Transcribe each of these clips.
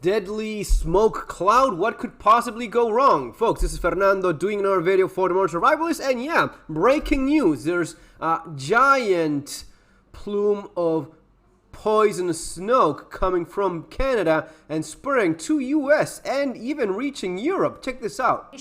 deadly smoke cloud. What could possibly go wrong? Folks, this is Fernando doing another video for the Modern Survivalist. And yeah, breaking news. There's a giant plume of poisonous smoke coming from Canada and spreading to US and even reaching Europe. Check this out.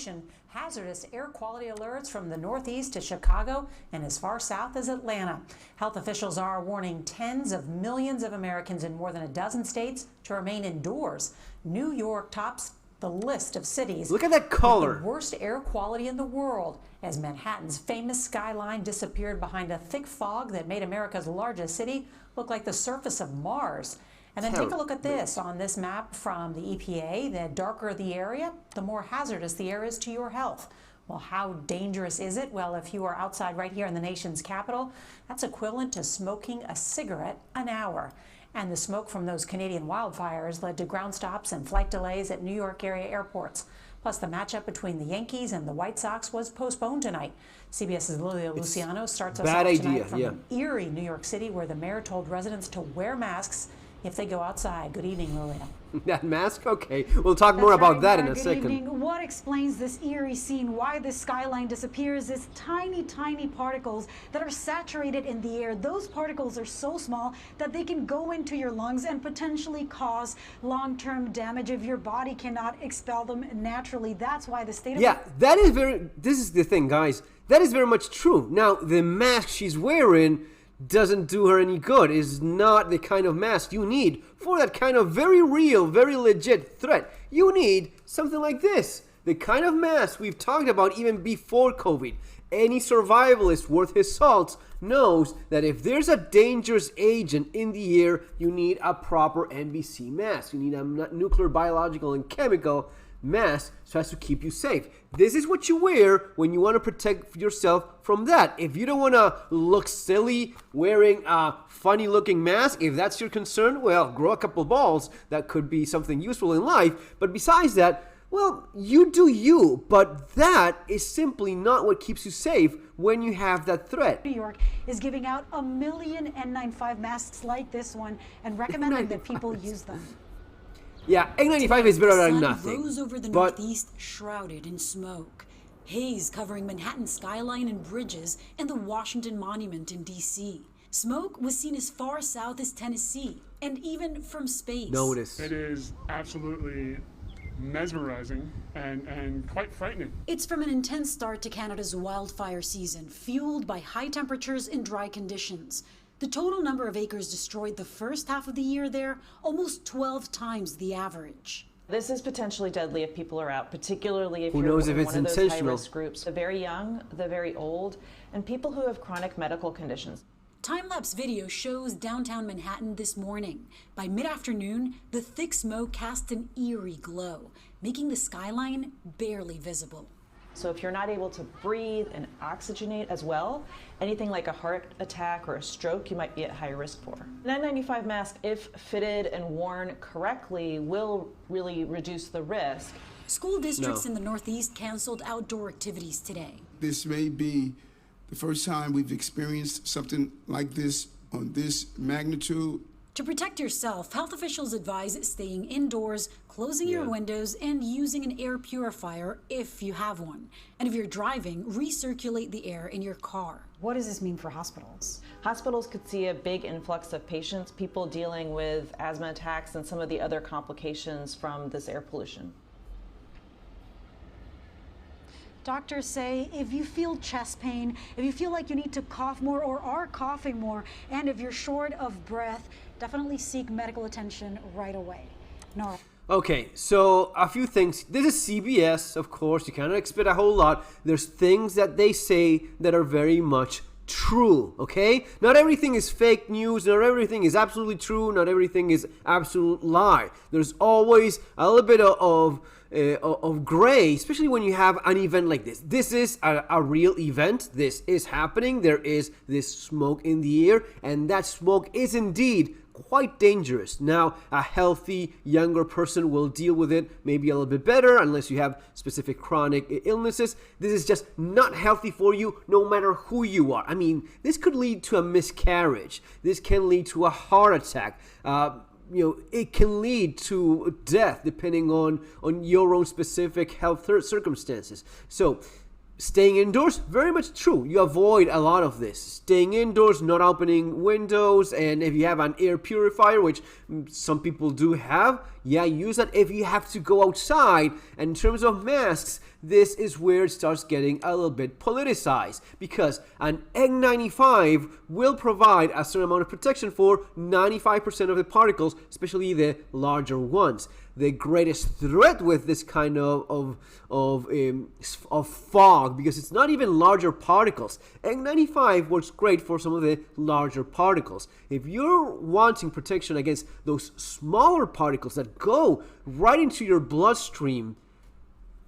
Hazardous air quality alerts from the Northeast to Chicago and as far south as Atlanta. Health officials are warning tens of millions of Americans in more than a dozen states to remain indoors. New York tops the list of cities. Look at that color. With the worst air quality in the world, as Manhattan's famous skyline disappeared behind a thick fog that made America's largest city look like the surface of Mars. And then take a look at this on this map from the EPA. The darker the area, the more hazardous the air is to your health. Well, how dangerous is it? Well, if you are outside right here in the nation's capital, that's equivalent to smoking a cigarette an hour. And the smoke from those Canadian wildfires led to ground stops and flight delays at New York area airports. Plus, the matchup between the Yankees and the White Sox was postponed tonight. CBS's Lilia Luciano starts us off tonight from Erie, New York City, where the mayor told residents to wear masks if they go outside. Good evening, Lilia. That mask? Okay, we'll talk more about that in a second. Good evening. What explains this eerie scene? Why this skyline disappears is tiny, tiny particles that are saturated in the air. Those particles are so small that they can go into your lungs and potentially cause long-term damage if your body cannot expel them naturally. That's why the state of... this is the thing, guys. That is very much true. Now, the mask she's wearing doesn't do her any good. Is not the kind of mask you need for that kind of very real, very legit threat. You need something like this. The kind of mask we've talked about even before COVID. Any survivalist worth his salt knows that if there's a dangerous agent in the air, you need a proper NBC mask. You need a nuclear, biological, and chemical mask so as to keep you safe. This is what you wear when you want to protect yourself from that. If you don't want to look silly wearing a funny looking mask, if that's your concern, well, grow a couple balls. That could be something useful in life. But besides that, well, you do you. But that is simply not what keeps you safe when you have that threat. New York is giving out 1 million N95 masks like this one and recommending that people use them. Yeah, N95 is better than nothing. Rose over the Northeast, shrouded in smoke. Haze covering Manhattan skyline and bridges and the Washington Monument in D.C. Smoke was seen as far south as Tennessee and even from space. Notice. It is absolutely mesmerizing and quite frightening. It's from an intense start to Canada's wildfire season, fueled by high temperatures and dry conditions. The total number of acres destroyed the first half of the year there, almost 12 times the average. This is potentially deadly if people are out, particularly if you're in one of those high-risk groups. The very young, the very old, and people who have chronic medical conditions. Time-lapse video shows downtown Manhattan this morning. By mid-afternoon, the thick smoke cast an eerie glow, making the skyline barely visible. So if you're not able to breathe and oxygenate as well, anything like a heart attack or a stroke you might be at high risk for. An N95 mask, if fitted and worn correctly, will really reduce the risk. School districts in the Northeast canceled outdoor activities today. This may be the first time we've experienced something like this on this magnitude. To protect yourself, health officials advise staying indoors, closing your windows, and using an air purifier if you have one. And if you're driving, recirculate the air in your car. What does this mean for hospitals? Hospitals could see a big influx of patients, people dealing with asthma attacks and some of the other complications from this air pollution. Doctors say if you feel chest pain, if you feel like you need to cough more or are coughing more, and if you're short of breath, definitely seek medical attention right away. Nora. Okay, so a few things. This is CBS, of course. You cannot expect a whole lot. There's things that they say that are very much true, okay? Not everything is fake news. Not everything is absolutely true. Not everything is absolute lie. There's always a little bit of gray, especially when you have an event like this. This is a real event. This is happening. There is this smoke in the air, and that smoke is indeed quite dangerous. Now, a healthy, younger person will deal with it maybe a little bit better unless you have specific chronic illnesses. This is just not healthy for you no matter who you are. I mean, this could lead to a miscarriage. This can lead to a heart attack. it can lead to death depending on your own specific health circumstances. So staying indoors, very much true. You avoid a lot of this. Staying indoors, not opening windows, and if you have an air purifier, which some people do have, yeah, use that if you have to go outside. And in terms of masks, this is where it starts getting a little bit politicized, because an N95 will provide a certain amount of protection for 95% of the particles, especially the larger ones. The greatest threat with this kind of fog, because it's not even larger particles. N95 works great for some of the larger particles. If you're wanting protection against those smaller particles that go right into your bloodstream,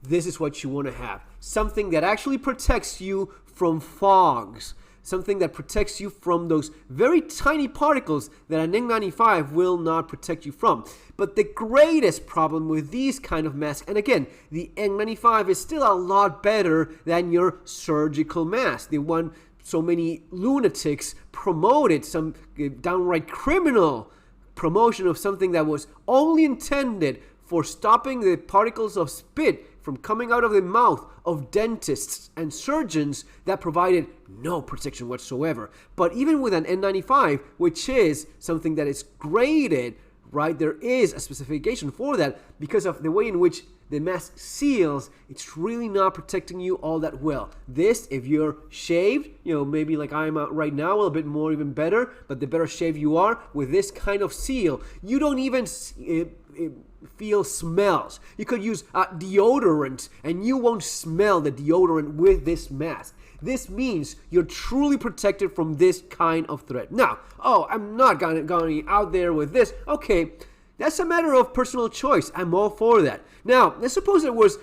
this is what you want to have. Something that actually protects you from fogs. Something that protects you from those very tiny particles that an N95 will not protect you from. But the greatest problem with these kind of masks, and again, the N95 is still a lot better than your surgical mask, the one so many lunatics promoted, some downright criminal promotion of something that was only intended for stopping the particles of spit from coming out of the mouth of dentists and surgeons, that provided no protection whatsoever. But even with an N95, which is something that is graded, right, there is a specification for that because of the way in which the mask seals. It's really not protecting you all that well. This, if you're shaved, maybe like I'm right now, a little bit more, even better, but the better shaved you are with this kind of seal, you don't even feel smells. You could use deodorant and you won't smell the deodorant with this mask. This means you're truly protected from this kind of threat. Now, I'm not going out there with this. Okay, that's a matter of personal choice. I'm all for that. Now, let's suppose it was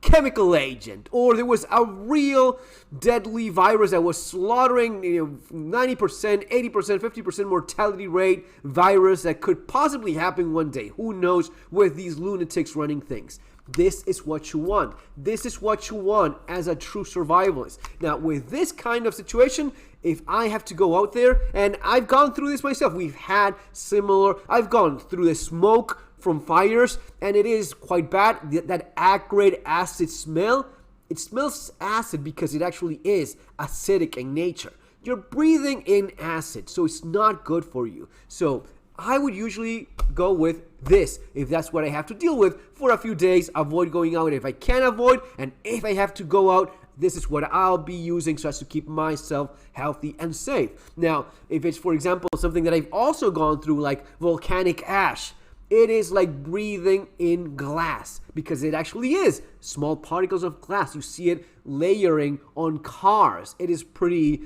chemical agent, or there was a real deadly virus that was slaughtering 90%, 80%, 50% mortality rate virus that could possibly happen one day. Who knows, with these lunatics running things. This is what you want. This is what you want as a true survivalist. Now, with this kind of situation, if I have to go out there, and I've gone through this myself, I've gone through the smoke from fires, and it is quite bad. That acrid acid smell, it smells acid because it actually is acidic in nature. You're breathing in acid, so it's not good for you. So I would usually go with this if that's what I have to deal with for a few days. Avoid going out if I can avoid, and if I have to go out, this is what I'll be using so as to keep myself healthy and safe. Now, if it's, for example, something that I've also gone through, like volcanic ash, it is like breathing in glass, because it actually is small particles of glass. You see it layering on cars. It is pretty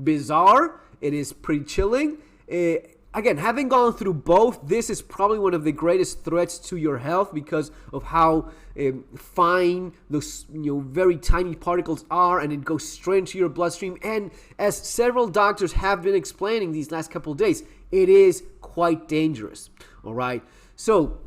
bizarre. It is pretty chilling. Again, having gone through both, this is probably one of the greatest threats to your health because of how fine those very tiny particles are, and it goes straight into your bloodstream. And as several doctors have been explaining these last couple of days, it is quite dangerous. All right, so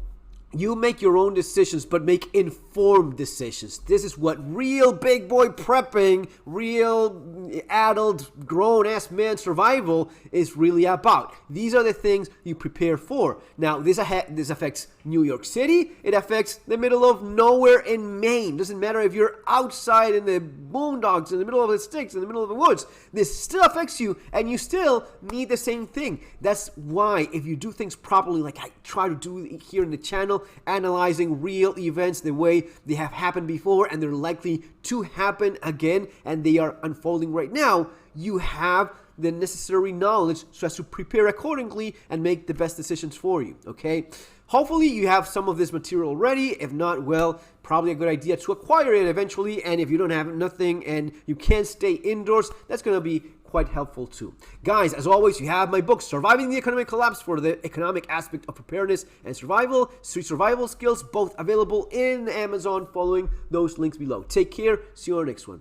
you make your own decisions, but make informed decisions. This is what real big boy prepping, real adult grown-ass man survival is really about. These are the things you prepare for. Now, this affects New York City. It affects the middle of nowhere in Maine. Doesn't matter if you're outside in the boondocks, in the middle of the sticks, in the middle of the woods. This still affects you, and you still need the same thing. That's why if you do things properly, like I try to do here in the channel, analyzing real events the way they have happened before and they're likely to happen again, and they are unfolding right now, you have the necessary knowledge so as to prepare accordingly and make the best decisions for you, okay? Hopefully you have some of this material ready. If not, well, probably a good idea to acquire it eventually. And if you don't have nothing and you can't stay indoors, that's going to be quite helpful too. Guys, as always, you have my book, Surviving the Economic Collapse, for the economic aspect of preparedness and survival, street survival skills, both available in Amazon following those links below. Take care. See you on the next one.